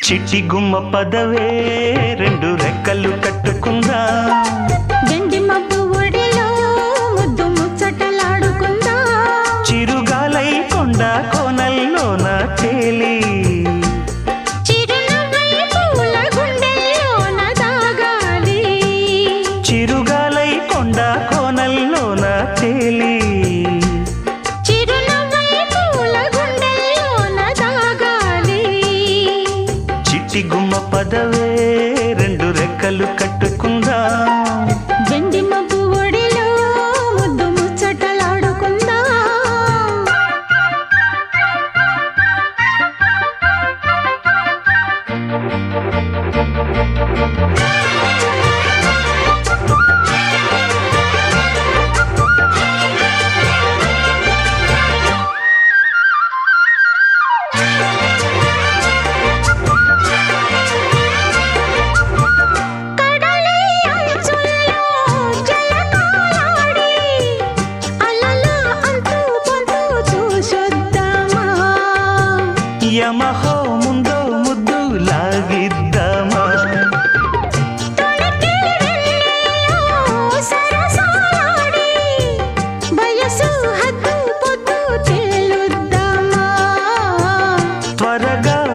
చిట్టి గుమ్మ పదవే రెండు రెక్కలు కట్టుకుందా వెండి మబ్బు ఒడిలో ముద్దు ముచ్చటలాడుకుందా చిరుగాలై కొండ కోనల్లోన తేలి చిరునవ్వై పూల గుండెల్లోన దాగాలి చిరుగాలై కొండ కోనల్లోన తేలి చిరునవ్వై పూల గుండెల్లోన దాగాలి చిట్టి గుమ్మ పదవే రెండు రెక్కలు కట్టుకుందా వెండి మబ్బు ఒడిలో ముద్దు ముచ్చటలాడుకుందా కడలి అంచుల్లో జలకాలాడి అలల అంతు పొంతు చూసొద్దామా యమహో